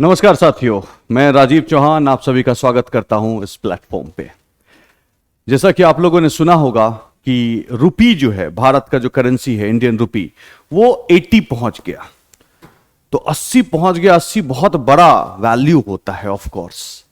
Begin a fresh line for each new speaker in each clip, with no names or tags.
नमस्कार साथियों, मैं राजीव चौहान आप सभी का स्वागत करता हूं इस प्लेटफॉर्म पे। जैसा कि आप लोगों ने सुना होगा कि रुपी जो है, भारत का जो करेंसी है इंडियन रुपी, वो 80 पहुंच गया। तो 80 पहुंच गया। 80 बहुत बड़ा वैल्यू होता है ऑफ कोर्स।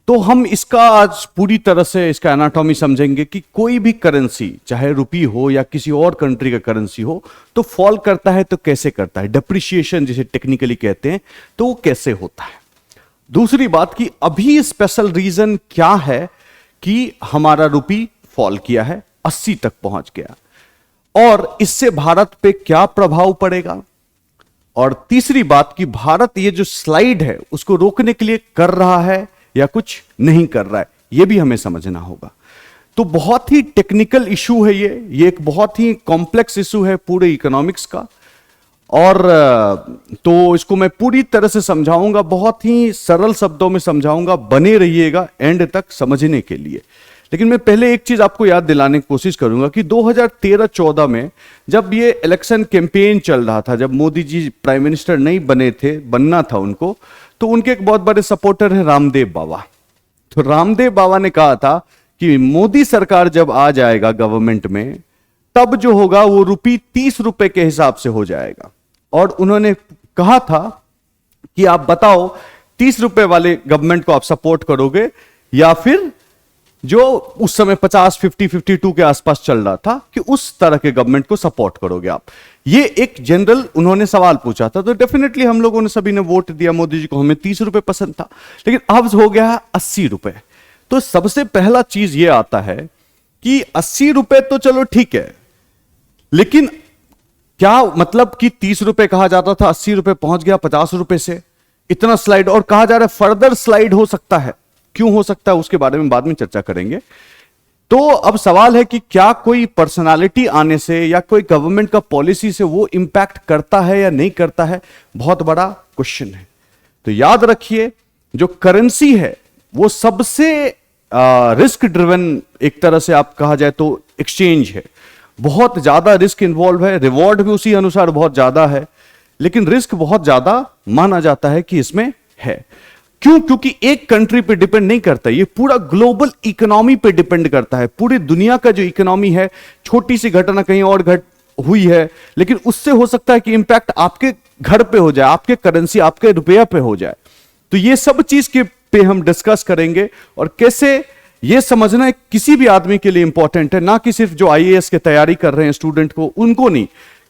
तो हम इसका आज पूरी तरह से इसका एनाटॉमी समझेंगे कि कोई भी करेंसी, चाहे रुपी हो या किसी और कंट्री का करेंसी हो, तो फॉल करता है तो कैसे करता है, डेप्रिसिएशन जिसे टेक्निकली कहते हैं, तो वो कैसे होता है। दूसरी बात कि अभी स्पेशल रीजन क्या है कि हमारा रुपी फॉल किया है, 80 तक पहुंच गया, और इससे भारत पे क्या प्रभाव पड़ेगा। और तीसरी बात कि भारत ये जो स्लाइड है उसको रोकने के लिए कर रहा है या कुछ नहीं कर रहा है, यह भी हमें समझना होगा। तो बहुत ही टेक्निकल इशू है ये एक बहुत ही कॉम्प्लेक्स इशू है पूरे इकोनॉमिक्स का। और तो इसको मैं पूरी तरह से समझाऊंगा, बहुत ही सरल शब्दों में समझाऊंगा, बने रहिएगा एंड तक समझने के लिए। लेकिन मैं पहले एक चीज आपको याद दिलाने की कोशिश करूंगा कि 2013-14 में जब ये इलेक्शन कैंपेन चल रहा था, जब मोदी जी प्राइम मिनिस्टर नहीं बने थे, बनना था उनको, तो उनके एक बहुत बड़े सपोर्टर हैं रामदेव बाबा। तो रामदेव बाबा ने कहा था कि मोदी सरकार जब आ जाएगा गवर्नमेंट में, तब जो होगा वो रुपी 30 रुपए के हिसाब से हो जाएगा। और उन्होंने कहा था कि आप बताओ 30 रुपए वाले गवर्नमेंट को आप सपोर्ट करोगे या फिर जो उस समय 50-50-52 के आसपास चल रहा था कि उस तरह के गवर्नमेंट को सपोर्ट करोगे आप। ये एक जनरल उन्होंने सवाल पूछा था। तो डेफिनेटली हम लोगों ने सभी ने वोट दिया मोदी जी को, हमें 30 रुपए पसंद था। लेकिन अब हो गया 80 रुपए। तो सबसे पहला चीज ये आता है कि 80 रुपए तो चलो ठीक है, लेकिन क्या मतलब कि 30 रुपए कहा जाता था, 80 रुपए पहुंच गया 50 रुपए से, इतना स्लाइड, और कहा जा रहा है फर्दर स्लाइड हो सकता है। क्यों हो सकता है उसके बारे में बाद में चर्चा करेंगे। तो अब सवाल है कि क्या कोई पर्सनालिटी आने से या कोई गवर्नमेंट का पॉलिसी से वो इंपैक्ट करता है या नहीं करता है, बहुत बड़ा क्वेश्चन है। तो याद रखिए, जो करेंसी है वो सबसे रिस्क ड्रिवन, एक तरह से आप कहा जाए तो एक्सचेंज है। बहुत ज्यादा रिस्क इन्वॉल्व है, रिवॉर्ड भी उसी अनुसार बहुत ज्यादा है, लेकिन रिस्क बहुत ज्यादा माना जाता है कि इसमें है। क्यों? क्योंकि एक कंट्री पे डिपेंड नहीं करता, ये पूरा ग्लोबल इकोनॉमी पे डिपेंड करता है। पूरी दुनिया का जो इकोनॉमी है, छोटी सी घटना कहीं और घट हुई है, लेकिन उससे हो सकता है कि इंपैक्ट आपके घर पे हो जाए, आपके करेंसी, आपके रुपया पे हो जाए। तो ये सब चीज के पे हम डिस्कस करेंगे, और कैसे ये समझना किसी भी आदमी के लिए इंपॉर्टेंट है, ना कि सिर्फ जो आईएएस की तैयारी कर रहे हैं स्टूडेंट को, उनको नहीं,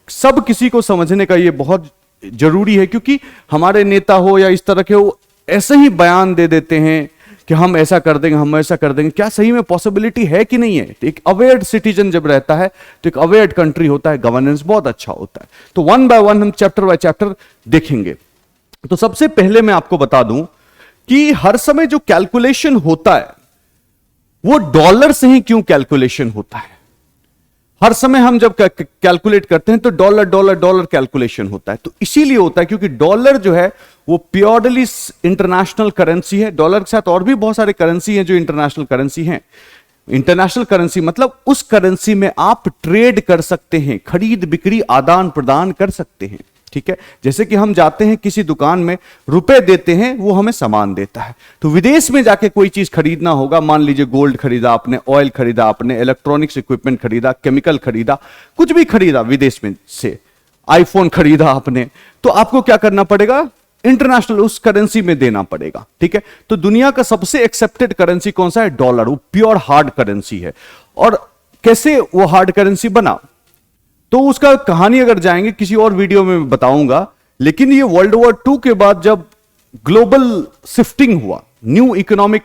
सब किसी को समझने का ये बहुत जरूरी है। क्योंकि हमारे नेता हो या इस तरह के हो, ऐसे ही बयान दे देते हैं कि हम ऐसा कर देंगे, हम ऐसा कर देंगे। क्या सही में पॉसिबिलिटी है कि नहीं है? एक अवेयर्ड सिटीजन जब रहता है तो एक अवेयर्ड कंट्री होता है, गवर्नेंस बहुत अच्छा होता है। तो वन बाय वन हम चैप्टर बाय चैप्टर देखेंगे। तो सबसे पहले मैं आपको बता दूं कि हर समय जो कैलकुलेशन होता है वो डॉलर से ही क्यों कैलकुलेशन होता है। हर समय हम जब कैलकुलेट करते हैं तो डॉलर डॉलर डॉलर कैलकुलेशन होता है। तो इसीलिए होता है क्योंकि डॉलर जो है वो प्योरली इंटरनेशनल करेंसी है। डॉलर के साथ और भी बहुत सारे करेंसी हैं जो इंटरनेशनल करेंसी हैं। इंटरनेशनल करेंसी मतलब उस करेंसी में आप ट्रेड कर सकते हैं, खरीद बिक्री आदान प्रदान कर सकते हैं। ठीक है, जैसे कि हम जाते हैं किसी दुकान में, रुपए देते हैं, वो हमें सामान देता है। तो विदेश में जाके कोई चीज खरीदना होगा, मान लीजिए गोल्ड खरीदा आपने, ऑयल खरीदा आपने, इलेक्ट्रॉनिक्स इक्विपमेंट खरीदा, केमिकल खरीदा, कुछ भी खरीदा विदेश में से, आईफोन खरीदा आपने, तो आपको क्या करना पड़ेगा? इंटरनेशनल उस करेंसी में देना पड़ेगा। ठीक है, तो दुनिया का सबसे एक्सेप्टेड करेंसी कौन सा है? डॉलर। वो प्योर हार्ड करेंसी है। और कैसे वो हार्ड करेंसी बना, तो उसका कहानी अगर जाएंगे किसी और वीडियो में बताऊंगा। लेकिन ये वर्ल्ड वॉर 2 के बाद जब ग्लोबल शिफ्टिंग हुआ, न्यू इकोनॉमिक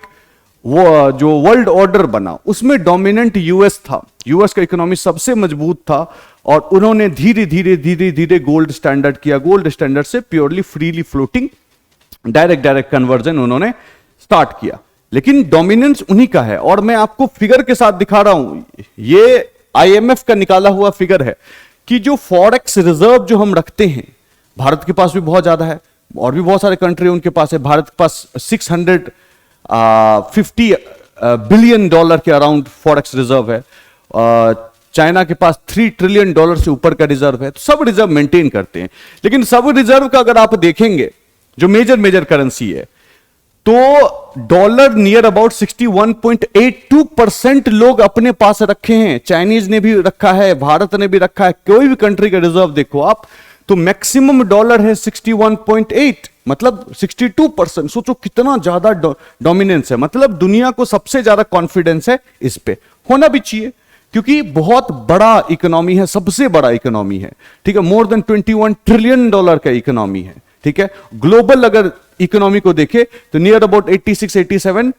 वो जो वर्ल्ड ऑर्डर बना, उसमें डोमिनेंट यूएस था। यूएस का इकोनॉमी सबसे मजबूत था, और उन्होंने धीरे धीरे धीरे धीरे गोल्ड स्टैंडर्ड किया। गोल्ड स्टैंडर्ड से purely freely floating direct conversion उन्होंने स्टार्ट किया। लेकिन डोमिनेंस उन्हीं का है। और मैं आपको फिगर के साथ दिखा रहा हूं, ये आईएमएफ का निकाला हुआ फिगर है कि जो फॉरेक्स रिजर्व जो हम रखते हैं, भारत के पास भी बहुत ज्यादा है, और भी बहुत सारे कंट्री उनके पास है। भारत के पास 650 बिलियन डॉलर के अराउंड फॉरेक्स रिजर्व है। चाइना के पास $3 ट्रिलियन से ऊपर का रिजर्व है। तो सब रिजर्व मेंटेन करते हैं। लेकिन सब रिजर्व का अगर आप देखेंगे जो मेजर मेजर करेंसी है, तो डॉलर नियर अबाउट 61.82% लोग अपने पास रखे हैं। चाइनीज ने भी रखा है, भारत ने भी रखा है, कोई भी कंट्री का रिजर्व देखो आप, तो मैक्सिमम डॉलर है 61.8, मतलब 62%। सोचो कितना ज्यादा डोमिनेंस है, मतलब दुनिया को सबसे ज्यादा कॉन्फिडेंस है इस पे। होना भी चाहिए, क्योंकि बहुत बड़ा इकोनॉमी है, सबसे बड़ा इकोनॉमी है, ठीक है। मोर देन 21 ट्रिलियन डॉलर का इकोनॉमी है, ठीक है। ग्लोबल अगर इकोनॉमी को देखे तो नियर अबाउट 86-87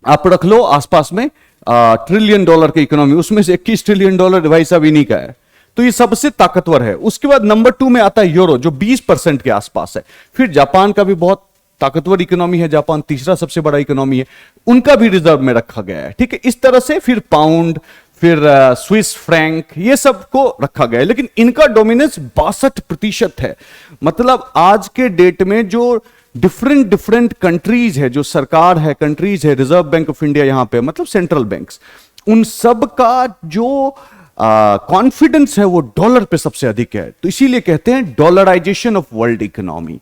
आप रख लो आसपास में ट्रिलियन डॉलर की इकोनॉमी, उसमें से 21 ट्रिलियन डॉलर भाई साहब इन्हीं का है, तो ये सबसे ताकतवर है। उसके बाद नंबर 2 में आता है यूरो, जो 20% के आसपास है। फिर जापान का भी बहुत ताकतवर इकोनॉमी है, जापान तीसरा सबसे बड़ा इकोनॉमी है, उनका भी रिजर्व में रखा गया है, ठीक है। इस तरह से फिर पाउंड, फिर स्विस फ्रैंक, ये सब को रखा गया है, लेकिन इनका डोमिनेंस 62% है। मतलब आज के डेट में जो डिफरेंट कंट्रीज है, जो सरकार है, कंट्रीज है, रिजर्व बैंक ऑफ इंडिया यहां पे, मतलब सेंट्रल बैंक्स, उन सब का जो कॉन्फिडेंस है वो डॉलर पे सबसे अधिक है। तो इसीलिए कहते हैं डॉलराइजेशन ऑफ वर्ल्ड इकोनॉमी,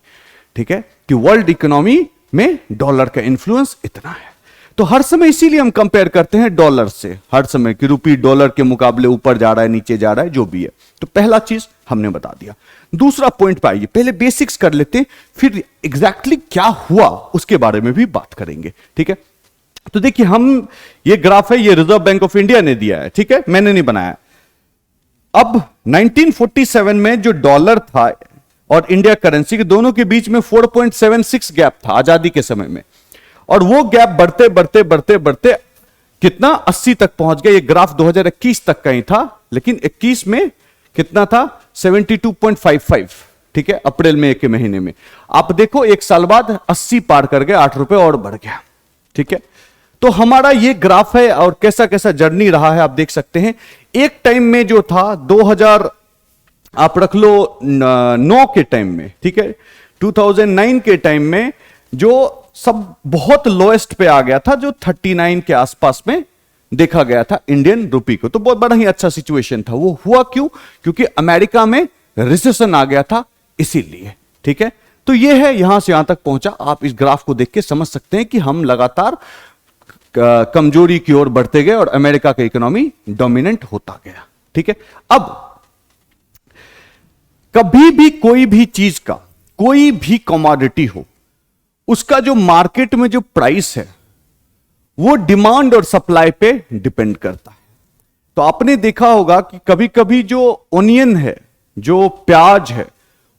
ठीक है, कि वर्ल्ड इकोनॉमी में डॉलर का इंफ्लुएंस इतना है। तो हर समय इसीलिए हम कंपेयर करते हैं डॉलर से, हर समय कि रुपी डॉलर के मुकाबले ऊपर जा रहा है, नीचे जा रहा है, जो भी है। तो पहला चीज हमने बता दिया। दूसरा पॉइंट पे आइए, पहले बेसिक्स कर लेते हैं, फिर एग्जैक्टली क्या हुआ उसके बारे में भी बात करेंगे, ठीक है। तो देखिए, हम ये ग्राफ है, ये रिजर्व बैंक ऑफ इंडिया ने दिया है, ठीक है, मैंने नहीं बनाया। अब 1947 में जो डॉलर था और इंडिया करेंसी के दोनों के बीच में 4.76 गैप था आजादी के समय में, और वो गैप बढ़ते बढ़ते बढ़ते बढ़ते कितना 80 तक पहुंच गया। ये ग्राफ 2021 तक का ही था, लेकिन 21 में कितना था 72.55, ठीक है, अप्रैल में एक महीने में। आप देखो एक साल बाद 80 पार कर गए, 8 रुपए और बढ़ गया, ठीक है। तो हमारा ये ग्राफ है और कैसा कैसा जर्नी रहा है आप देख सकते हैं। एक टाइम में जो था 2000 आप रख लो 9 के टाइम में, ठीक है, 2009 के टाइम में जो सब बहुत लोएस्ट पे आ गया था, जो 39 के आसपास में देखा गया था इंडियन रुपी को। तो बहुत बड़ा ही अच्छा सिचुएशन था। वो हुआ क्यों? क्योंकि अमेरिका में रिसेशन आ गया था, इसीलिए, ठीक है। तो ये है, यहां से यहां तक पहुंचा। आप इस ग्राफ को देख के समझ सकते हैं कि हम लगातार कमजोरी की ओर बढ़ते गए और अमेरिका का इकोनॉमी डोमिनेंट होता गया, ठीक है। अब कभी भी कोई भी चीज का, कोई भी कमोडिटी हो, उसका जो मार्केट में जो प्राइस है वो डिमांड और सप्लाई पे डिपेंड करता है। तो आपने देखा होगा कि कभी कभी जो ओनियन है, जो प्याज है,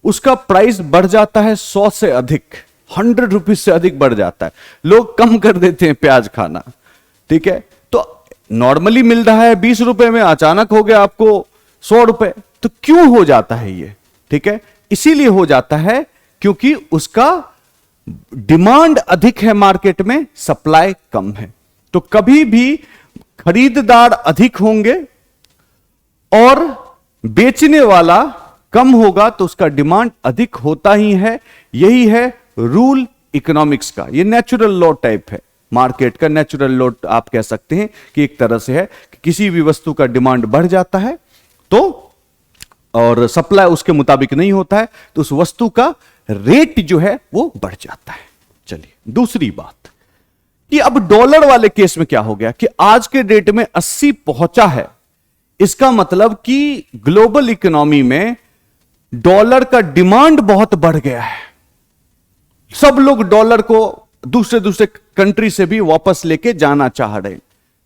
उसका प्राइस बढ़ जाता है 100 से अधिक, 100 रुपीज से अधिक बढ़ जाता है। लोग कम कर देते हैं प्याज खाना, ठीक है। तो नॉर्मली मिल रहा है 20 रुपए में, अचानक हो गया आपको 100 रुपए। तो क्यों हो जाता है ये? ठीक है, इसीलिए हो जाता है क्योंकि उसका डिमांड अधिक है मार्केट में, सप्लाई कम है। तो कभी भी खरीददार अधिक होंगे और बेचने वाला कम होगा तो उसका डिमांड अधिक होता ही है। यही है रूल इकोनॉमिक्स का। ये नेचुरल लॉ टाइप है, मार्केट का नेचुरल लॉ आप कह सकते हैं कि एक तरह से है कि किसी भी वस्तु का डिमांड बढ़ जाता है तो और सप्लाई उसके मुताबिक नहीं होता है तो उस वस्तु का रेट जो है वो बढ़ जाता है। चलिए दूसरी बात कि अब डॉलर वाले केस में क्या हो गया कि आज के डेट में 80 पहुंचा है। इसका मतलब कि ग्लोबल इकोनॉमी में डॉलर का डिमांड बहुत बढ़ गया है। सब लोग डॉलर को दूसरे दूसरे कंट्री से भी वापस लेके जाना चाह रहे हैं,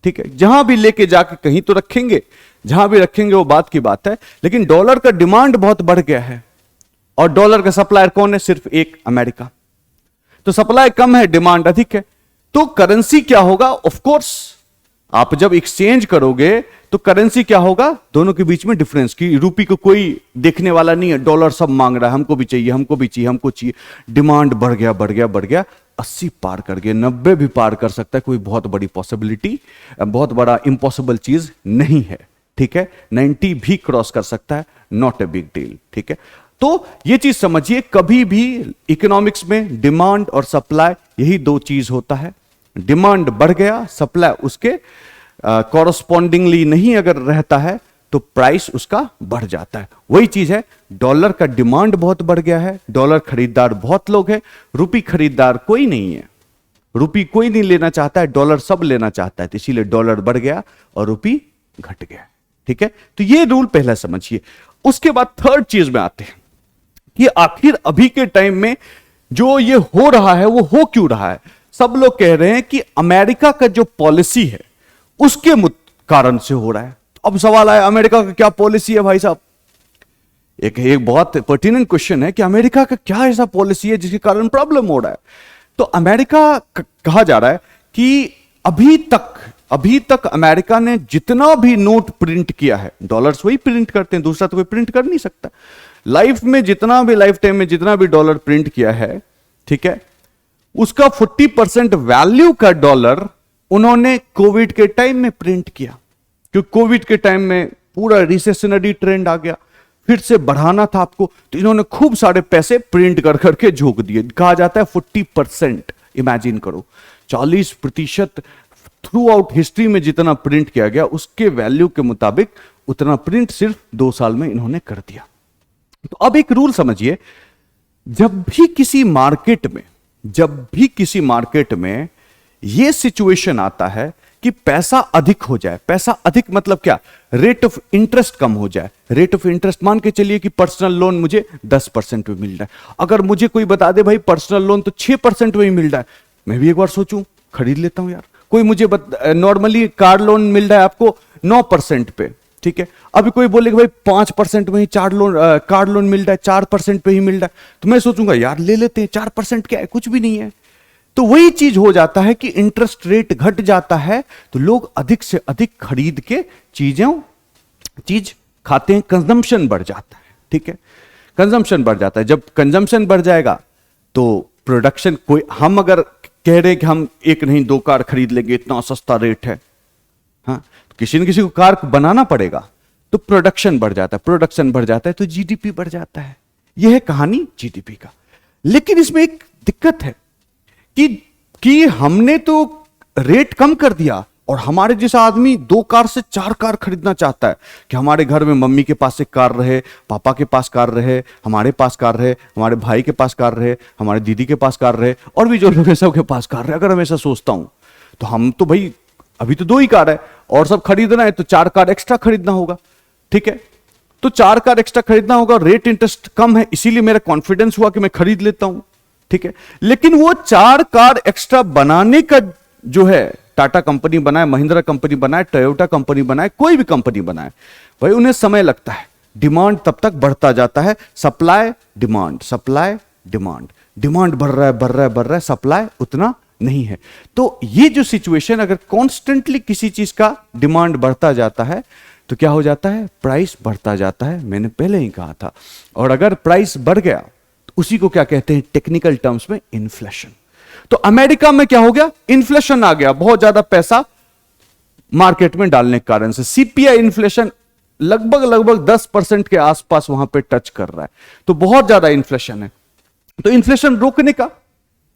ठीक है। जहां भी लेके जाके कहीं तो रखेंगे, जहां भी रखेंगे वो बात की बात है, लेकिन डॉलर का डिमांड बहुत बढ़ गया है। और डॉलर का सप्लायर कौन है? सिर्फ एक, अमेरिका। तो सप्लाई कम है, डिमांड अधिक है, तो करेंसी क्या होगा? ऑफ कोर्स आप जब एक्सचेंज करोगे तो करेंसी क्या होगा? दोनों के बीच में डिफरेंस की रूपी को कोई देखने वाला नहीं है, डॉलर सब मांग रहा है, हमको भी चाहिए, हमको भी चाहिए, हमको चाहिए। डिमांड बढ़ गया बढ़ गया बढ़ गया, 80 पार कर गए, 90 भी पार कर सकता है। कोई बहुत बड़ी पॉसिबिलिटी, बहुत बड़ा इंपॉसिबल चीज नहीं है, ठीक है। 90 भी क्रॉस कर सकता है, नॉट ए बिग डील, ठीक है। तो यह चीज समझिए, कभी भी इकोनॉमिक्स में डिमांड और सप्लाई यही दो चीज होता है। डिमांड बढ़ गया, सप्लाई उसके कॉरस्पॉन्डिंगली नहीं अगर रहता है तो प्राइस उसका बढ़ जाता है। वही चीज है, डॉलर का डिमांड बहुत बढ़ गया है, डॉलर खरीदार बहुत लोग हैं, रुपी खरीदार कोई नहीं है। रुपी कोई नहीं लेना चाहता है, डॉलर सब लेना चाहता है, तो इसीलिए डॉलर बढ़ गया और रुपी घट गया। ठीक है, तो ये रूल पहला समझिए। उसके बाद थर्ड चीज में आते हैं कि आखिर अभी के टाइम में जो ये हो रहा है वो हो क्यों रहा है। सब लोग कह रहे हैं कि अमेरिका का जो पॉलिसी है उसके कारण से हो रहा है। अब सवाल आया, अमेरिका का क्या पॉलिसी है भाई साहब? एक बहुत पर्टिनेंट क्वेश्चन है कि अमेरिका का क्या ऐसा पॉलिसी है जिसके कारण प्रॉब्लम हो रहा है। तो अमेरिका कहा जा रहा है कि अभी तक अमेरिका ने जितना भी नोट प्रिंट किया है, डॉलर्स वही प्रिंट करते हैं, दूसरा तो कोई प्रिंट कर नहीं सकता। लाइफ टाइम में जितना भी डॉलर प्रिंट किया है, ठीक है, उसका 40% वैल्यू का डॉलर उन्होंने कोविड के टाइम में प्रिंट किया, क्योंकि कोविड के टाइम में पूरा रिसेशनरी ट्रेंड आ गया, फिर से बढ़ाना था आपको, तो इन्होंने खूब सारे पैसे प्रिंट कर करके झोंक दिए। कहा जाता है 40%, इमेजिन करो 40% थ्रू आउट हिस्ट्री में जितना प्रिंट किया गया उसके वैल्यू के मुताबिक उतना प्रिंट सिर्फ 2 साल में इन्होंने कर दिया। तो अब एक रूल समझिए, जब भी किसी मार्केट में यह सिचुएशन आता है कि पैसा अधिक हो जाए, पैसा अधिक मतलब क्या, रेट ऑफ इंटरेस्ट कम हो जाए। रेट ऑफ इंटरेस्ट मान के चलिए कि पर्सनल लोन मुझे 10% में मिल रहा है, अगर मुझे कोई बता दे भाई पर्सनल लोन तो 6% में ही मिल रहा है, मैं भी एक बार सोचूं खरीद लेता हूं यार। कोई मुझे नॉर्मली कार लोन मिल रहा है आपको 9% पे, ठीक है, अभी कोई बोले कि भाई 5% में ही कार लोन मिल रहा है, 4% पे ही मिल रहा है, तो मैं सोचूंगा यार ले लेते हैं, 4% क्या है, कुछ भी नहीं है। तो वही चीज हो जाता है कि इंटरेस्ट रेट घट जाता है तो लोग अधिक से अधिक खरीद के चीज खाते हैं, कंजम्पशन बढ़ जाता है। ठीक है, कंजम्पशन बढ़ जाता है। जब कंजम्पशन बढ़ जाएगा तो प्रोडक्शन, हम अगर कह रहे हैं कि हम एक नहीं 2 कार खरीद लेंगे, इतना सस्ता रेट है, हाँ, तो किसी न किसी को कार बनाना पड़ेगा, तो प्रोडक्शन बढ़ जाता है, प्रोडक्शन बढ़ जाता है तो जीडीपी बढ़ जाता है। यह है कहानी जीडीपी का। लेकिन इसमें एक दिक्कत है कि हमने तो रेट कम कर दिया और हमारे जैसा आदमी 2 कार से 4 कार खरीदना चाहता है कि हमारे घर में मम्मी के पास एक कार रहे, पापा के पास कार रहे, हमारे पास कार रहे, हमारे भाई के पास कार रहे, हमारे दीदी के पास कार रहे, और भी जो लोग हैं सबके पास कार रहे। अगर मैं ऐसा सोचता हूं तो हम तो भाई अभी तो 2 ही कार है और सब खरीदना है तो 4 कार एक्स्ट्रा खरीदना होगा। ठीक है, तो 4 कार एक्स्ट्रा खरीदना होगा, रेट इंटरेस्ट कम है, इसीलिए मेरा कॉन्फिडेंस हुआ कि मैं खरीद लेता हूं। ठीक है, लेकिन वो 4 कार एक्स्ट्रा बनाने का जो है, टाटा कंपनी बनाए, महिंद्रा कंपनी बनाए, टोयोटा कंपनी बनाए, कोई भी कंपनी बनाए, भाई उन्हें समय लगता है, डिमांड तब तक बढ़ता जाता है, सप्लाई डिमांड, डिमांड बढ़ रहा है, सप्लाई उतना नहीं है। तो ये जो सिचुएशन, अगर कॉन्स्टेंटली किसी चीज का डिमांड बढ़ता जाता है तो क्या हो जाता है, प्राइस बढ़ता जाता है, मैंने पहले ही कहा था। और अगर प्राइस बढ़ गया तो उसी को क्या कहते हैं टेक्निकल टर्म्स में, इन्फ्लेशन। तो अमेरिका में क्या हो गया, इन्फ्लेशन आ गया, बहुत ज्यादा पैसा मार्केट में डालने के कारण से सीपीआई इन्फ्लेशन लगभग 10% के आसपास वहां पे टच कर रहा है, तो बहुत ज्यादा इन्फ्लेशन है। तो इन्फ्लेशन रोकने का,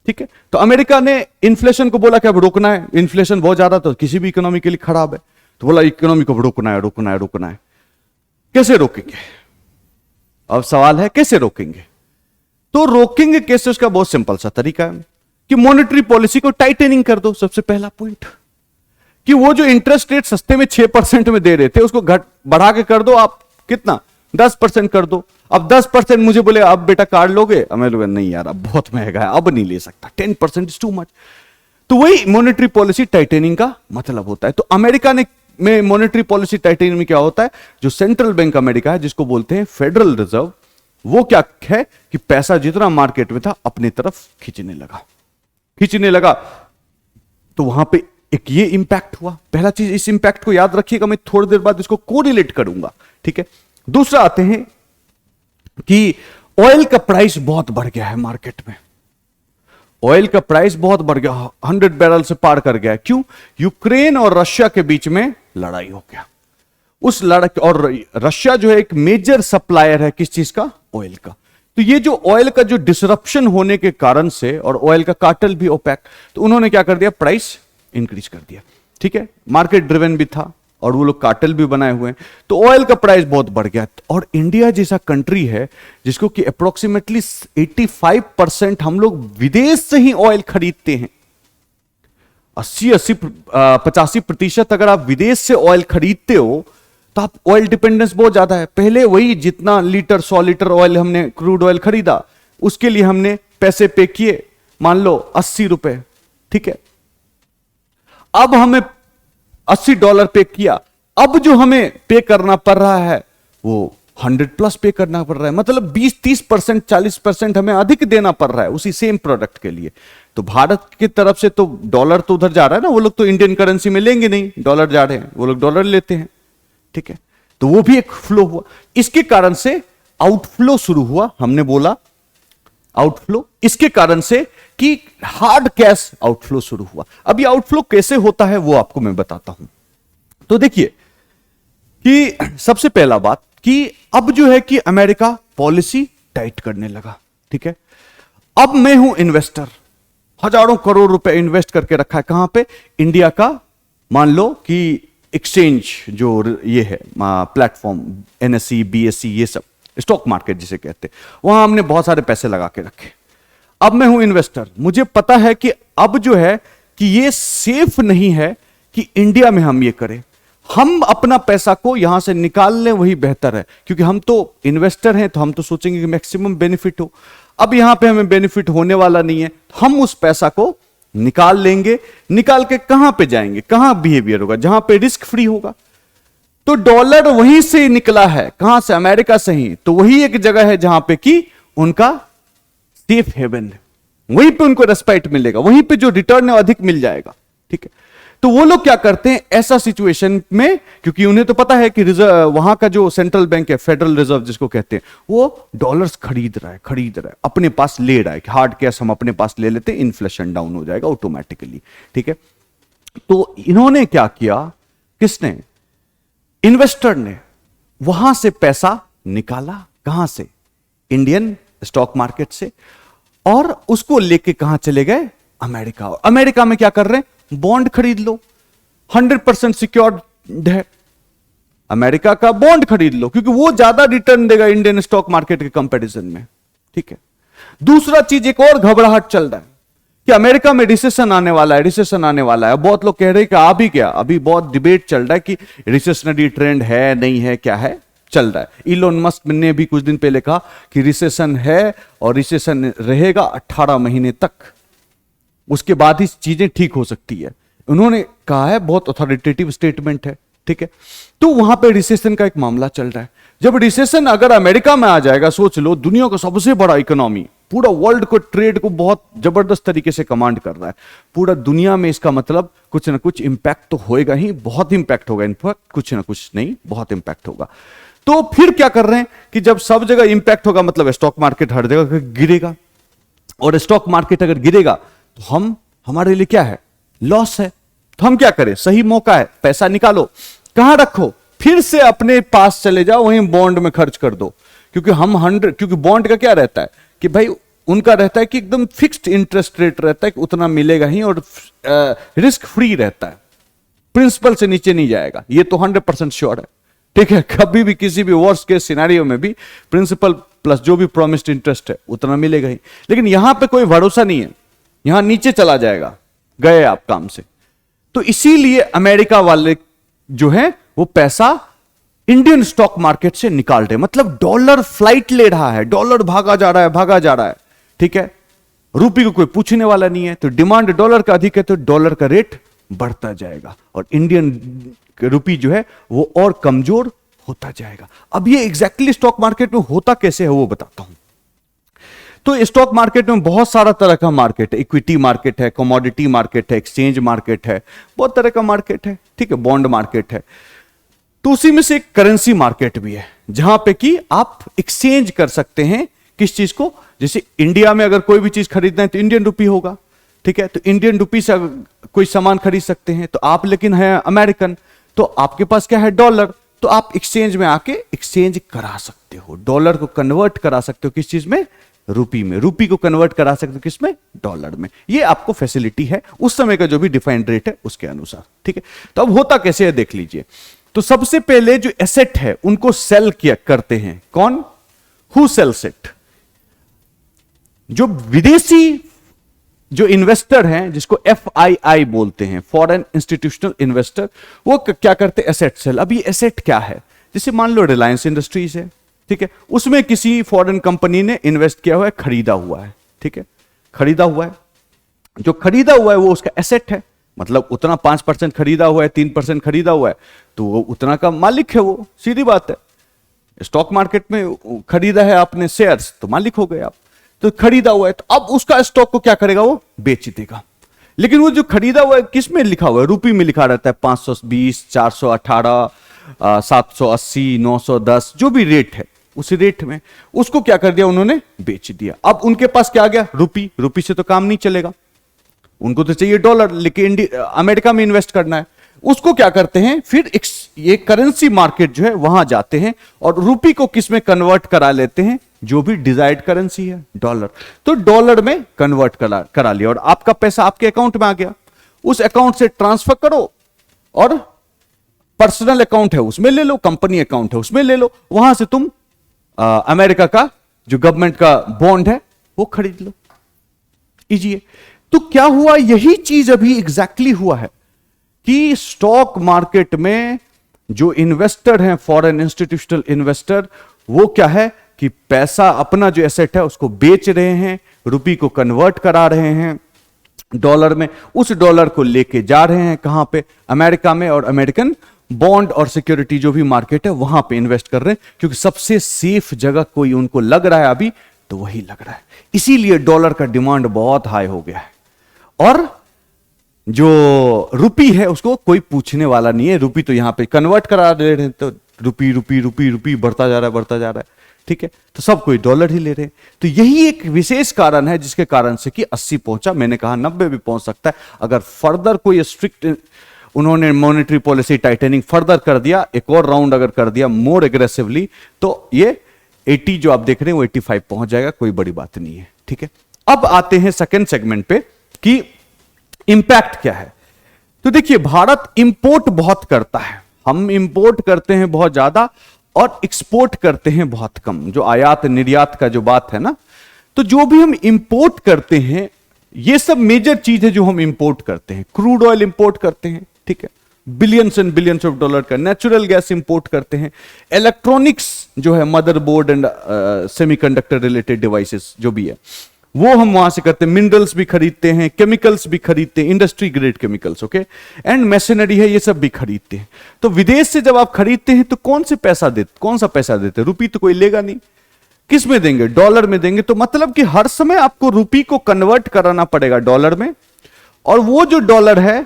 ठीक है, तो अमेरिका ने इन्फ्लेशन को बोला कि अब रोकना है, इन्फ्लेशन बहुत ज्यादा तो किसी भी इकोनॉमी के लिए खराब है, तो बोला इकोनॉमी को रोकना है। कैसे रोकेंगे, अब सवाल है कैसे रोकेंगे। तो रोकेंगे कैसे, उसका बहुत सिंपल सा तरीका है कि मॉनेटरी पॉलिसी को टाइटनिंग कर दो। सबसे पहला पॉइंट कि वो जो इंटरेस्ट रेट सस्ते में 6% में दे रहे थे उसको बढ़ा के कर दो, आप कितना 10% कर दो। अब 10% मुझे बोले अब बेटा कार लोगे, मैं लोग नहीं यार अब बहुत महंगा है, अब नहीं ले सकता, 10% इज टू मच। तो वही मॉनेटरी पॉलिसी टाइटनिंग का मतलब होता है। तो अमेरिका में मॉनेटरी पॉलिसी टाइटनिंग में क्या होता है, जो सेंट्रल बैंक अमेरिका है जिसको बोलते हैं फेडरल रिजर्व, वो क्या है कि पैसा जितना मार्केट में था अपनी तरफ खींचने लगा। तो वहां पे एक ये इंपैक्ट हुआ। पहला चीज, इस इंपैक्ट को याद रखिएगा, मैं थोड़ी देर बाद इसको कोरिलेट करूंगा। ठीक है, दूसरा आते हैं कि ऑयल का प्राइस बहुत बढ़ गया है मार्केट में। ऑयल का प्राइस बहुत बढ़ गया, 100 बैरल से पार कर गया। क्यों? यूक्रेन और रशिया के बीच में लड़ाई हो गया। उस लड़ाई, और रशिया जो है एक मेजर सप्लायर है किस चीज का, ऑयल का। तो ये जो ऑयल का जो डिसरप्शन होने के कारण से, और ऑयल का कार्टेल भी ओपेक, तो उन्होंने क्या कर दिया, प्राइस इंक्रीज कर दिया। ठीक है, मार्केट ड्रिवन भी था और वो लोग कार्टेल भी बनाए हुए हैं, तो ऑयल का प्राइस बहुत बढ़ गया। और इंडिया जैसा कंट्री है जिसको कि अप्रोक्सीमेटली 85% हम लोग विदेश से ही ऑयल खरीदते हैं। 85% अगर आप विदेश से ऑयल खरीदते हो तो आप ऑयल डिपेंडेंस बहुत ज्यादा है। पहले वही जितना लीटर 100 लीटर ऑयल हमने क्रूड ऑयल खरीदा उसके लिए हमने पैसे पे किए, मान लो 80 रुपए, ठीक है। अब हमें $80 पे किया, अब जो हमें पे करना पड़ रहा है वो 100+ पे करना पड़ रहा है, मतलब 20-30%, 40% हमें अधिक देना पड़ रहा है उसी सेम प्रोडक्ट के लिए। तो भारत की तरफ से तो डॉलर तो उधर जा रहा है ना, वो लोग तो इंडियन करेंसी में लेंगे नहीं, डॉलर जा रहे हैं, वो लोग डॉलर लेते हैं, ठीक है। तो वो भी एक फ्लो हुआ, इसके कारण से आउटफ्लो शुरू हुआ। हमने बोला आउटफ्लो इसके कारण से कि हार्ड कैश आउटफ्लो शुरू हुआ। अब ये आउटफ्लो कैसे होता है वो आपको मैं बताता हूं। तो देखिए कि सबसे पहला बात कि अब जो है कि अमेरिका पॉलिसी टाइट करने लगा, ठीक है। अब मैं हूं इन्वेस्टर, हजारों करोड़ रुपए इन्वेस्ट करके रखा है कहां पे, इंडिया का मान लो कि एक्सचेंज जो ये है प्लेटफॉर्म, NSE, BSE, ये सब स्टॉक मार्केट जिसे कहते हैं, वहां हमने बहुत सारे पैसे लगा के रखे। अब मैं हूं इन्वेस्टर, मुझे पता है कि अब जो है कि ये सेफ नहीं है कि इंडिया में हम ये करें, हम अपना पैसा को यहां से निकाल लें वही बेहतर है, क्योंकि हम तो इन्वेस्टर हैं तो हम तो सोचेंगे कि मैक्सिमम बेनिफिट हो। अब यहां पे हमें बेनिफिट होने वाला नहीं है, हम उस पैसा को निकाल लेंगे, निकाल के कहां पे जाएंगे, कहां बिहेवियर होगा, जहां पे रिस्क फ्री होगा। तो डॉलर वहीं से निकला है, कहां से, अमेरिका से ही, तो वही एक जगह है जहां पे कि उनका सेफ हेवन है, वहीं पे उनको रेस्पेक्ट मिलेगा, वहीं पे जो रिटर्न है अधिक मिल जाएगा, ठीक है। तो वो लोग क्या करते हैं ऐसा सिचुएशन में, क्योंकि उन्हें तो पता है कि रिजर्व, वहां का जो सेंट्रल बैंक है, फेडरल रिजर्व जिसको कहते हैं, वो डॉलर्स खरीद रहा है, अपने पास ले रहा है कि हार्ड कैश हम अपने पास ले लेते हैं, इन्फ्लेशन डाउन हो जाएगा ऑटोमेटिकली, ठीक है। तो इन्होंने क्या किया, किसने, इन्वेस्टर ने वहां से पैसा निकाला, कहां से, इंडियन स्टॉक मार्केट से, और उसको लेके कहां चले गए, अमेरिका। और अमेरिका में क्या कर रहे हैं, बॉन्ड खरीद लो, 100% सिक्योर्ड है, अमेरिका का बॉन्ड खरीद लो, क्योंकि वो ज्यादा रिटर्न देगा इंडियन स्टॉक मार्केट के कंपैरिजन में, ठीक है। दूसरा चीज, एक और घबराहट चल रहा है कि अमेरिका में रिसेशन आने वाला है, रिसेशन आने वाला है। बहुत लोग कह रहे हैं कि आ भी गया, अभी बहुत डिबेट चल रहा है कि रिसेशनरी ट्रेंड है नहीं है, क्या है, चल रहा है। इलोन मस्क ने भी कुछ दिन पहले कहा कि रिसेशन है और रिसेशन रहेगा 18 महीने तक, उसके बाद ही चीजें ठीक हो सकती है, उन्होंने कहा है, बहुत अथॉरिटेटिव स्टेटमेंट है, ठीक है। तो वहां पे रिसेशन का एक मामला चल रहा है। जब रिसेशन अगर अमेरिका में आ जाएगा, सोच लो दुनिया का सबसे बड़ा इकोनॉमी, पूरा वर्ल्ड को, ट्रेड को बहुत जबरदस्त तरीके से कमांड कर रहा है पूरा दुनिया में, इसका मतलब कुछ ना कुछ इंपैक्ट तो होएगा ही, बहुत इंपैक्ट होगा, इनफैक्ट कुछ ना कुछ नहीं, बहुत इंपैक्ट होगा। तो फिर क्या कर रहे हैं कि जब सब जगह इंपैक्ट होगा, मतलब स्टॉक मार्केट हर जगह गिरेगा, और स्टॉक मार्केट अगर गिरेगा तो हमारे लिए क्या है, लॉस है। तो हम क्या करें, सही मौका है, पैसा निकालो, कहां रखो, फिर से अपने पास चले जाओ, वहीं बॉन्ड में खर्च कर दो, क्योंकि क्योंकि बॉन्ड का क्या रहता है कि भाई उनका रहता है कि एकदम फिक्स्ड इंटरेस्ट रेट रहता है कि उतना मिलेगा ही, और रिस्क फ्री रहता है, प्रिंसिपल से नीचे नहीं जाएगा, ये तो 100% श्योर है, ठीक है। कभी भी किसी भी वर्स्ट केस सिनेरियो में भी प्रिंसिपल प्लस जो भी प्रॉमिस्ड इंटरेस्ट है उतना मिलेगा ही। लेकिन यहां पे कोई भरोसा नहीं है, यहां नीचे चला जाएगा, गए आप काम से। तो इसीलिए अमेरिका वाले जो है वो पैसा इंडियन स्टॉक मार्केट से निकाल रहे, मतलब डॉलर फ्लाइट ले रहा है, डॉलर भागा जा रहा है, भागा जा रहा है, ठीक है। रूपी को कोई पूछने वाला नहीं है, तो डिमांड डॉलर का अधिक है तो डॉलर का रेट बढ़ता जाएगा, और इंडियन रूपी जो है वो और कमजोर होता जाएगा। अब ये एग्जैक्टली स्टॉक मार्केट में होता कैसे है वो बताता हूं। तो स्टॉक मार्केट में बहुत सारा तरह का मार्केट है, इक्विटी मार्केट है, कमोडिटी मार्केट है, एक्सचेंज मार्केट है, बहुत तरह का मार्केट है, ठीक है, बॉन्ड मार्केट है। तो उसी में से एक करेंसी मार्केट भी है, जहां पे कि आप एक्सचेंज कर सकते हैं किस चीज को, जैसे इंडिया में अगर कोई भी चीज खरीदना है तो इंडियन रुपी होगा, ठीक है, तो इंडियन रुपी से कोई सामान खरीद सकते हैं। तो आप लेकिन है अमेरिकन, तो आपके पास क्या है, डॉलर, तो आप एक्सचेंज में आके एक्सचेंज करा सकते हो, डॉलर को कन्वर्ट करा सकते हो किस चीज में, रुपी में, रुपी को कन्वर्ट करा सकते हो किसमें, डॉलर में। ये आपको फैसिलिटी है उस समय का जो भी डिफाइंड रेट है उसके अनुसार, ठीक है। तो अब होता कैसे है देख लीजिए। तो सबसे पहले जो एसेट है उनको सेल किया करते हैं कौन, हु सेल्स इट, जो विदेशी जो इन्वेस्टर हैं जिसको FII बोलते हैं, फॉरेन इंस्टीट्यूशनल इन्वेस्टर, वो क्या करते हैं, एसेट सेल। अब ये एसेट क्या है, जैसे मान लो रिलायंस इंडस्ट्रीज है, ठीक है, उसमें किसी फॉरेन कंपनी ने इन्वेस्ट किया हुआ है, खरीदा हुआ है, ठीक है, खरीदा हुआ है, जो खरीदा हुआ है वो उसका एसेट है, मतलब उतना 5% खरीदा हुआ है, 3% खरीदा हुआ है, तो वो उतना का मालिक है, वो सीधी बात है। स्टॉक मार्केट में खरीदा है आपने शेयर्स, तो मालिक हो गए आप, तो खरीदा हुआ है, तो अब उसका स्टॉक को क्या करेगा, वो बेच देगा। लेकिन वो जो खरीदा हुआ है किस में लिखा हुआ है, रुपये में लिखा रहता है, 520, 418, 780, 910, जो भी रेट है उस रेट में उसको क्या कर दिया उन्होंने, बेच दिया। अब उनके पास क्या आ गया, रुपी, रुपी से तो काम नहीं चलेगा, उनको तो चाहिए डॉलर, लेकिन अमेरिका में इन्वेस्ट करना है, उसको क्या करते हैं फिर ये करेंसी मार्केट जो है वहां जाते हैं और रुपी को किस में कन्वर्ट करा लेते हैं, जो भी डिजायर्ड करेंसी है, डॉलर, तो डॉलर में कन्वर्ट करा लिया और आपका पैसा आपके अकाउंट में आ गया। उस अकाउंट से ट्रांसफर करो और पर्सनल अकाउंट है उसमें ले लो, कंपनी अकाउंट है उसमें ले लो, वहां से तुम अमेरिका का जो गवर्नमेंट का बॉन्ड है वो खरीद लो, इजी है। तो क्या हुआ, यही चीज अभी एग्जैक्टली हुआ है कि स्टॉक मार्केट में जो इन्वेस्टर हैं, फॉरेन इंस्टीट्यूशनल इन्वेस्टर, वो क्या है कि पैसा अपना जो एसेट है उसको बेच रहे हैं, रुपी को कन्वर्ट करा रहे हैं डॉलर में, उस डॉलर को लेके जा रहे हैं कहां पे, अमेरिका में, और अमेरिकन बॉन्ड और सिक्योरिटी जो भी मार्केट है वहां पे इन्वेस्ट कर रहे हैं, क्योंकि सबसे सेफ जगह कोई उनको लग रहा है अभी तो वही लग रहा है। इसीलिए डॉलर का डिमांड बहुत हाई हो गया है और जो रुपी है उसको कोई पूछने वाला नहीं है, रुपी तो यहां पे कन्वर्ट करा दे रहे हैं, तो रुपी रुपी रुपी रुपी बढ़ता जा रहा है, बढ़ता जा रहा है, ठीक है, तो सब कोई डॉलर ही ले रहे हैं। तो यही एक विशेष कारण है जिसके कारण से कि 80 पहुंचा, मैंने कहा 90 भी पहुंच सकता है अगर फर्दर कोई स्ट्रिक्ट उन्होंने मॉनेटरी पॉलिसी टाइटनिंग फर्दर कर दिया, एक और राउंड अगर कर दिया मोर एग्रेसिवली, तो ये 80 जो आप देख रहे हैं वो 85 पहुंच जाएगा, कोई बड़ी बात नहीं है, ठीक है। अब आते हैं सेकेंड सेगमेंट पे कि इंपैक्ट क्या है। तो देखिए भारत इंपोर्ट बहुत करता है, हम इंपोर्ट करते हैं बहुत ज्यादा और एक्सपोर्ट करते हैं बहुत कम, जो आयात निर्यात का जो बात है ना, तो जो भी हम इंपोर्ट करते हैं ये सब मेजर चीज है जो हम इंपोर्ट करते हैं। क्रूड ऑयल इंपोर्ट करते हैं, ठीक है, billions and billions of dollar का, नेचुरल गैस इंपोर्ट करते हैं, इलेक्ट्रॉनिक्स जो है motherboard and semiconductor related devices जो भी है वो हम वहां से करते हैं, मिनरल्स भी खरीदते हैं, केमिकल्स भी खरीदते हैं, industry grade chemicals, okay, and machinery है, ये सब भी खरीदते हैं। तो विदेश से जब आप खरीदते हैं तो कौन सा पैसा देते हैं, रुपी तो कोई लेगा नहीं, किस में देंगे, डॉलर में देंगे। तो मतलब कि हर समय आपको रुपी को कन्वर्ट कराना पड़ेगा डॉलर में, और वो जो डॉलर है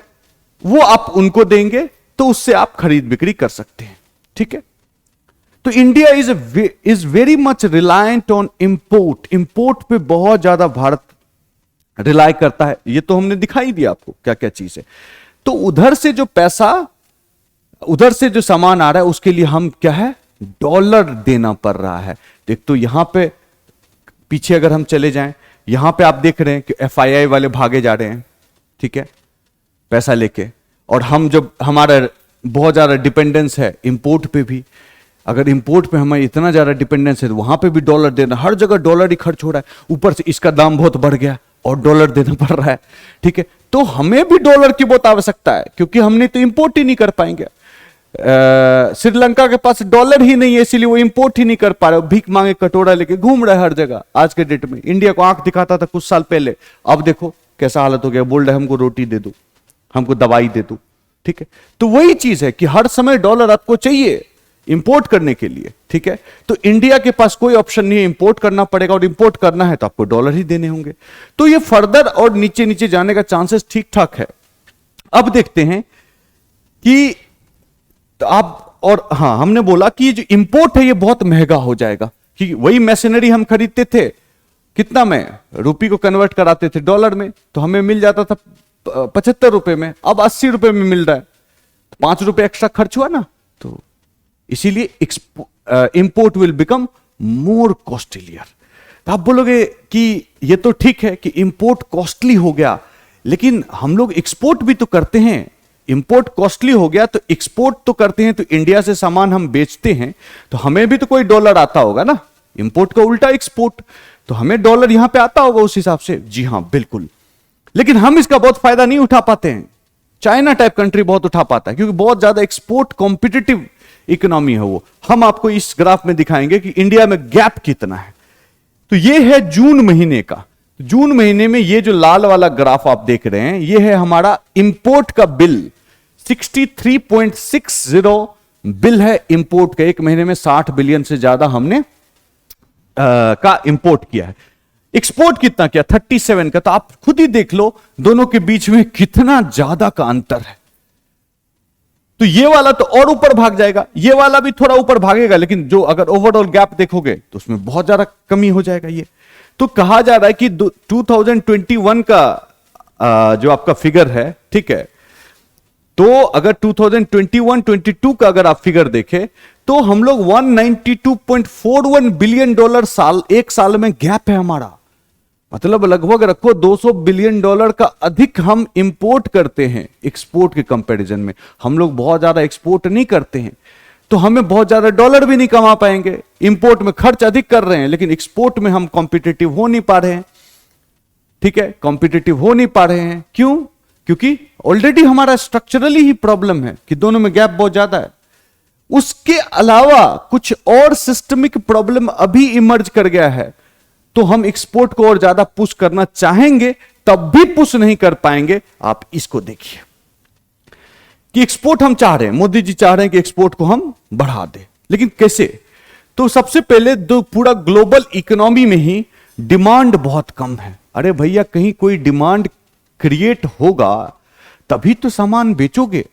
वो आप उनको देंगे, तो उससे आप खरीद बिक्री कर सकते हैं, ठीक है। तो India is very much reliant on import, import पे बहुत ज्यादा भारत रिलाय करता है, ये तो हमने दिखाई दिया आपको क्या क्या चीज है। तो उधर से जो पैसा, उधर से जो सामान आ रहा है उसके लिए हम क्या है, डॉलर देना पड़ रहा है। देख तो यहां पे पीछे अगर हम चले जाएं, यहां पे आप देख रहे हैं कि FII वाले भागे जा रहे हैं, ठीक है, पैसा लेके, और हम जब हमारा बहुत ज्यादा डिपेंडेंस है इंपोर्ट पे भी, अगर इंपोर्ट पे हमें इतना ज्यादा डिपेंडेंस है तो वहां पे भी डॉलर देना, हर जगह डॉलर ही खर्च हो रहा है, ऊपर से इसका दाम बहुत बढ़ गया और डॉलर देना पड़ रहा है, ठीक है। तो हमें भी डॉलर की बहुत आवश्यकता है, क्योंकि हमने तो इंपोर्ट ही नहीं कर पाएंगे। श्रीलंका के पास डॉलर ही नहीं है, इसलिए वो इंपोर्ट ही नहीं कर पा रहे, भीख मांगे कटोरा लेके घूम रहा है हर जगह। आज के डेट में इंडिया को आंख दिखाता था कुछ साल पहले, अब देखो कैसा हालत हो गया, बोल रहे हमको रोटी दे दो, हमको दवाई दे दो, ठीक है। तो वही चीज है कि हर समय डॉलर आपको चाहिए इंपोर्ट करने के लिए, ठीक है। तो इंडिया के पास कोई ऑप्शन नहीं है, इंपोर्ट करना पड़ेगा, और इंपोर्ट करना है तो आपको डॉलर ही देने होंगे। तो ये फर्दर और नीचे नीचे जाने का चांसेस ठीक ठाक है। अब देखते हैं कि तो आप, और हाँ हमने बोला कि ये जो इंपोर्ट है ये बहुत महंगा हो जाएगा, कि वही मशीनरी हम खरीदते थे कितना में, रुपये को कन्वर्ट कराते थे डॉलर में, तो हमें मिल जाता था 75 रुपए में, अब 80 रुपए में मिल रहा है, 5 रुपए एक्स्ट्रा खर्च हुआ ना। तो इसीलिए import will become more costlier. आप बोलोगे कि ये तो ठीक है कि इंपोर्ट कॉस्टली हो गया, लेकिन हम लोग एक्सपोर्ट भी तो करते हैं। इंपोर्ट कॉस्टली हो गया तो एक्सपोर्ट तो करते हैं, तो इंडिया से सामान हम बेचते हैं तो हमें भी तो कोई डॉलर आता होगा ना। इंपोर्ट का उल्टा एक्सपोर्ट, तो हमें डॉलर यहां पे आता होगा उस हिसाब से। जी हां बिल्कुल, लेकिन हम इसका बहुत फायदा नहीं उठा पाते हैं। चाइना टाइप कंट्री बहुत उठा पाता है क्योंकि बहुत ज्यादा एक्सपोर्ट कॉम्पिटिटिव इकोनॉमी है वो। हम आपको इस ग्राफ में दिखाएंगे कि इंडिया में गैप कितना है। तो ये है जून महीने का। जून महीने में ये जो लाल वाला ग्राफ आप देख रहे हैं, ये है हमारा इंपोर्ट का बिल। 63.60 बिल है इंपोर्ट का। एक महीने में 60 बिलियन से ज्यादा हमने का इंपोर्ट किया है। एक्सपोर्ट कितना किया? 37 का। तो आप खुद ही देख लो दोनों के बीच में कितना ज्यादा का अंतर है। तो ये वाला तो और ऊपर भाग जाएगा, ये वाला भी थोड़ा ऊपर भागेगा, लेकिन जो अगर ओवरऑल गैप देखोगे तो उसमें बहुत ज्यादा कमी हो जाएगा। ये तो कहा जा रहा है कि 2021 का जो आपका फिगर है, ठीक है, तो अगर 2021-22 का अगर आप फिगर देखें तो हम लोग 192.41 बिलियन डॉलर एक साल में गैप है हमारा। मतलब लगभग रखो 200 बिलियन डॉलर का अधिक हम इंपोर्ट करते हैं एक्सपोर्ट के कंपैरिजन में। हम लोग बहुत ज्यादा एक्सपोर्ट नहीं करते हैं तो हमें बहुत ज्यादा डॉलर भी नहीं कमा पाएंगे। इंपोर्ट में खर्च अधिक कर रहे हैं लेकिन एक्सपोर्ट में हम कॉम्पिटिटिव हो नहीं पा रहे हैं। ठीक है, कॉम्पिटिटिव हो नहीं पा रहे हैं। क्यों? क्योंकि ऑलरेडी हमारा स्ट्रक्चरली ही प्रॉब्लम है कि दोनों में गैप बहुत ज्यादा है। उसके अलावा कुछ और सिस्टमिक प्रॉब्लम अभी इमर्ज कर गया है, तो हम एक्सपोर्ट को और ज्यादा पुश करना चाहेंगे तब भी पुश नहीं कर पाएंगे। आप इसको देखिए कि एक्सपोर्ट हम चाह रहे हैं, मोदी जी चाह रहे हैं कि एक्सपोर्ट को हम बढ़ा दें, लेकिन कैसे? तो सबसे पहले पूरा ग्लोबल इकोनॉमी में ही डिमांड बहुत कम है। अरे भैया, कहीं कोई डिमांड क्रिएट होगा तभी तो सामान बेचोगे।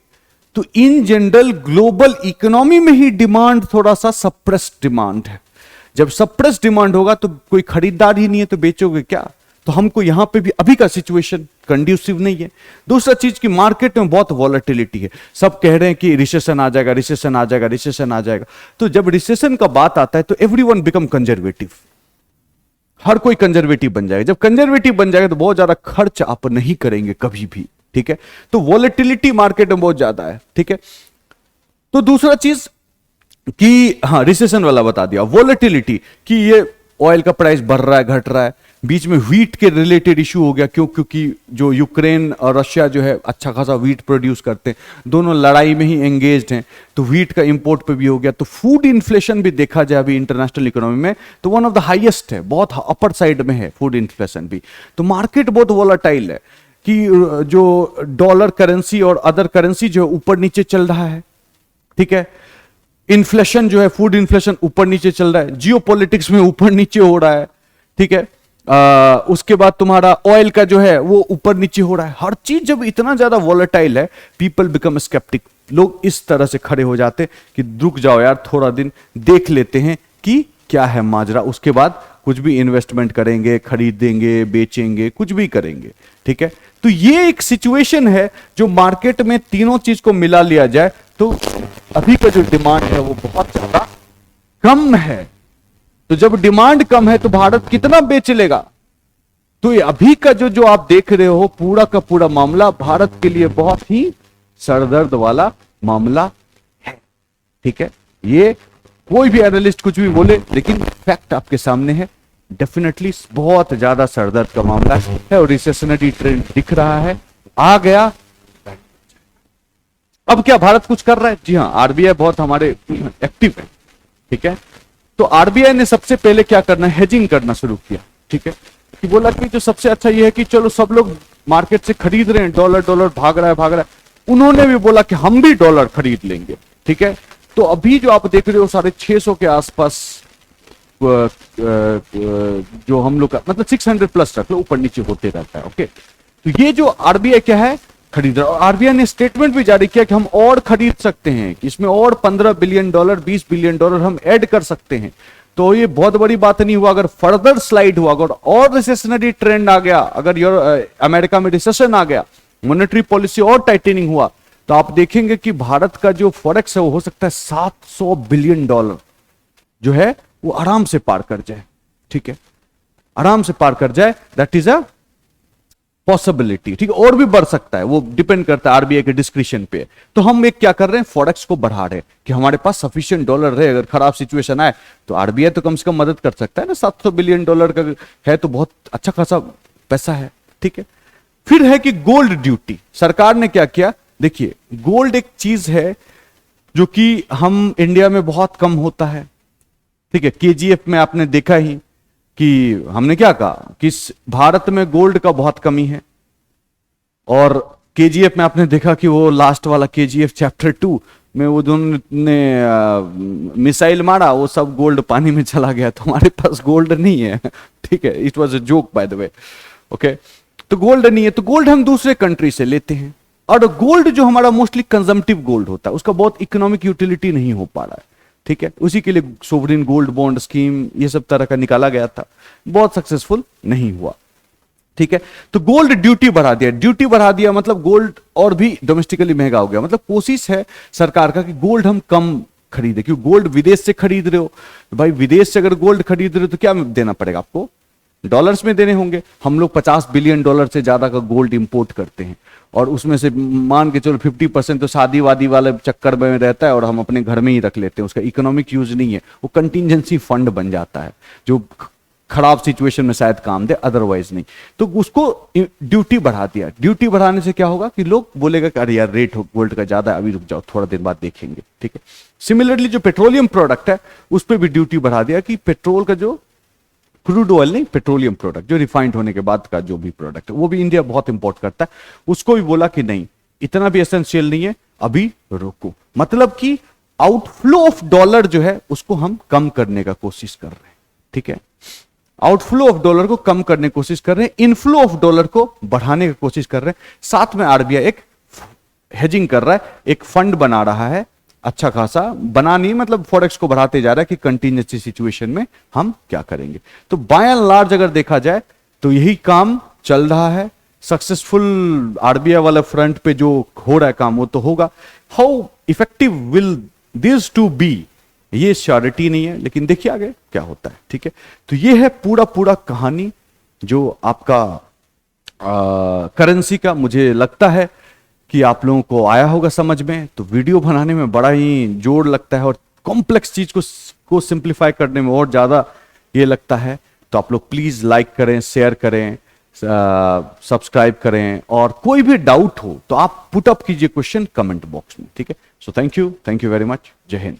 तो इन जनरल ग्लोबल इकोनॉमी में ही डिमांड थोड़ा सा सप्रेस्ड डिमांड है। जब सप्रेस्ड डिमांड होगा तो कोई खरीदार ही नहीं है तो बेचोगे क्या? तो हमको यहां पे भी अभी का सिचुएशन कंड्यूसिव नहीं है। दूसरा चीज की मार्केट में बहुत वॉलेटिलिटी है। सब कह रहे हैं कि रिसेशन आ जाएगा, रिसेशन आ जाएगा, रिसेशन आ जाएगा। तो जब रिसेशन का बात आता है तो एवरीवन बिकम कंजर्वेटिव। हर कोई कंजर्वेटिव बन जाएगा। जब कंजर्वेटिव बन जाएगा तो बहुत ज्यादा खर्च आप नहीं करेंगे कभी भी। ठीक है, तो वॉलेटिलिटी मार्केट में बहुत ज्यादा है। ठीक है, तो दूसरा चीज कि हाँ, रिसेशन वाला बता दिया। वॉलेटिलिटी कि ये ऑयल का प्राइस बढ़ रहा है, घट रहा है। बीच में व्हीट के रिलेटेड इशू हो गया। क्योंकि जो यूक्रेन और रशिया जो है अच्छा खासा व्हीट प्रोड्यूस करते हैं, दोनों लड़ाई में ही एंगेज्ड हैं, तो व्हीट का इंपोर्ट पे भी हो गया। तो फूड इन्फ्लेशन भी देखा जाए अभी इंटरनेशनल इकोनॉमी में तो वन ऑफ द हाईएस्ट है, बहुत अपर साइड में है फूड इन्फ्लेशन भी। तो मार्केट बहुत वॉलेटाइल है कि जो डॉलर करेंसी और अदर करेंसी जो है ऊपर नीचे चल रहा है। ठीक है, इन्फ्लेशन जो है, फूड इन्फ्लेशन ऊपर नीचे चल रहा है, जियोपॉलिटिक्स में ऊपर नीचे हो रहा है। ठीक है, उसके बाद तुम्हारा ऑयल का जो है वो ऊपर नीचे हो रहा है। हर चीज जब इतना ज्यादा वॉलेटाइल है, पीपल बिकम स्केप्टिक। लोग इस तरह से खड़े हो जाते कि रुक जाओ यार, थोड़ा दिन देख लेते हैं कि क्या है माजरा, उसके बाद कुछ भी इन्वेस्टमेंट करेंगे, खरीदेंगे, बेचेंगे, कुछ भी करेंगे। ठीक है, तो ये एक सिचुएशन है जो मार्केट में तीनों चीज को मिला लिया जाए तो अभी का जो डिमांड है वो बहुत ज्यादा कम है। तो जब डिमांड कम है तो भारत कितना बेच लेगा? तो ये अभी का जो आप देख रहे हो पूरा का पूरा मामला भारत के लिए बहुत ही सरदर्द वाला मामला है। ठीक है, ये कोई भी एनालिस्ट कुछ भी बोले लेकिन फैक्ट आपके सामने है। डेफिनेटली बहुत ज्यादा सरदर्द का मामला है और रिसेशनरी ट्रेंड दिख रहा है, आ गया। अब क्या भारत कुछ कर रहा है? जी हां, आरबीआई बहुत हमारे एक्टिव है। ठीक है, तो आरबीआई ने सबसे पहले क्या करना है, हेजिंग करना शुरू किया। ठीक है, कि बोला कि जो सबसे अच्छा ये है कि चलो सब लोग मार्केट से खरीद रहे हैं, डॉलर डॉलर भाग रहा है। उन्होंने भी बोला कि हम भी डॉलर खरीद लेंगे। ठीक है, तो अभी जो आप देख रहे हो 650 के आसपास जो हम लोग का मतलब 600 प्लस रख लो, ऊपर नीचे होते रहता है। ओके, तो ये जो आरबीआई क्या है, खरीद रहा है। आरबीआई ने स्टेटमेंट भी जारी किया कि हम और खरीद सकते हैं, कि इसमें और 15 बिलियन डॉलर 20 बिलियन डॉलर हम ऐड कर सकते हैं। तो ये बहुत बड़ी बात नहीं हुआ। अगर फर्दर स्लाइड हुआ, अगर और रिसेशनरी ट्रेंड आ गया, अगर अमेरिका में रिसेशन आ गया, मॉनेटरी पॉलिसी और टाइटनिंग हुआ, तो आप देखेंगे कि भारत का जो फॉरेक्स है वो हो सकता है 700 बिलियन डॉलर जो है वो आराम से पार कर जाए। ठीक है, आराम से पार कर जाए, दैट इज अ पॉसिबिलिटी, ठीक है। और भी बढ़ सकता है, वो डिपेंड करता है आरबीआई के डिस्क्रिप्शन पे। तो हम एक क्या कर रहे हैं, फॉरेक्स को बढ़ा रहे हैं कि हमारे पास सफिशिएंट डॉलर रहे, अगर खराब सिचुएशन आए तो आरबीआई तो कम से कम मदद कर सकता है ना। $700 बिलियन का है तो बहुत अच्छा खासा पैसा है, ठीक है। फिर है कि गोल्ड ड्यूटी, सरकार ने क्या किया, देखिए गोल्ड एक चीज है जो कि हम इंडिया में बहुत कम होता है, ठीक है। केजीएफ में आपने देखा ही कि हमने क्या कहा कि भारत में गोल्ड का बहुत कमी है, और केजीएफ में आपने देखा कि वो लास्ट वाला केजीएफ चैप्टर 2 में वो दोनों ने मिसाइल मारा, वो सब गोल्ड पानी में चला गया, तो हमारे पास गोल्ड नहीं है, ठीक है। It was a joke by the way, okay. तो गोल्ड नहीं है, तो गोल्ड हम दूसरे कंट्री से लेते हैं, और गोल्ड जो हमारा मोस्टली कंजम्पटिव गोल्ड होता है, उसका बहुत इकोनॉमिक यूटिलिटी नहीं हो पा रहा है, ठीक है। उसी के लिए सोवरिन गोल्ड बॉन्ड स्कीम ये सब तरह का निकाला गया था, बहुत सक्सेसफुल नहीं हुआ, ठीक है। तो गोल्ड ड्यूटी बढ़ा दिया, ड्यूटी बढ़ा दिया मतलब गोल्ड और भी डोमेस्टिकली महंगा हो गया। मतलब कोशिश है सरकार का कि गोल्ड हम कम खरीदे, क्योंकि गोल्ड विदेश से खरीद रहे हो भाई, विदेश से अगर गोल्ड खरीद रहे हो तो क्या देना पड़ेगा आपको, डॉलर्स में देने होंगे। हम लोग $50 बिलियन से ज्यादा का गोल्ड इंपोर्ट करते हैं, और उसमें से मान के चलो 50% तो शादी वादी वाले चक्कर में रहता है, और हम अपने घर में ही रख लेते हैं, उसका इकोनॉमिक यूज नहीं है, वो कंटिजेंसी फंड बन जाता है जो खराब सिचुएशन में शायद काम दे, अदरवाइज नहीं। तो उसको ड्यूटी बढ़ा दिया, ड्यूटी बढ़ाने से क्या होगा कि लोग बोलेगा कि अरे यार रेट गोल्ड का ज्यादा है, अभी रुक जाओ थोड़ा दिन बाद देखेंगे, ठीक है। सिमिलरली जो पेट्रोलियम प्रोडक्ट है उस पर भी ड्यूटी बढ़ा दिया कि पेट्रोल का जो क्रूड ऑयल नहीं, पेट्रोलियम प्रोडक्ट जो रिफाइंड होने के बाद का जो भी प्रोडक्ट है, वो भी इंडिया बहुत इंपोर्ट करता है, उसको भी बोला कि नहीं इतना भी एसेंशियल नहीं है, अभी रोको। मतलब कि आउटफ्लो ऑफ डॉलर जो है उसको हम कम करने का कोशिश कर रहे हैं, ठीक है। आउटफ्लो ऑफ डॉलर को कम करने की कोशिश कर रहे हैं, इनफ्लो ऑफ डॉलर को बढ़ाने की कोशिश कर रहे हैं। साथ में आरबीआई एक हेजिंग कर रहा है, एक फंड बना रहा है, अच्छा खासा बना नहीं मतलब फॉरेक्स को बढ़ाते जा रहा है कि कंटिजेंसी सिचुएशन में हम क्या करेंगे। तो बाय एंड लार्ज अगर देखा जाए तो यही काम चल रहा है, सक्सेसफुल आरबीआई वाला फ्रंट पे जो हो रहा है काम वो तो होगा। How effective will this to be, ये श्योरिटी नहीं है, लेकिन देखिए आगे क्या होता है, ठीक है। तो ये है पूरा कहानी जो आपका करेंसी का। मुझे लगता है कि आप लोगों को आया होगा समझ में। तो वीडियो बनाने में बड़ा ही जोर लगता है, और कॉम्प्लेक्स चीज को सिंप्लीफाई करने में और ज्यादा ये लगता है। तो आप लोग प्लीज लाइक करें, शेयर करें, सब्सक्राइब करें, और कोई भी डाउट हो तो आप पुट अप कीजिए क्वेश्चन कमेंट बॉक्स में, ठीक है। So thank you very much, जय हिंद।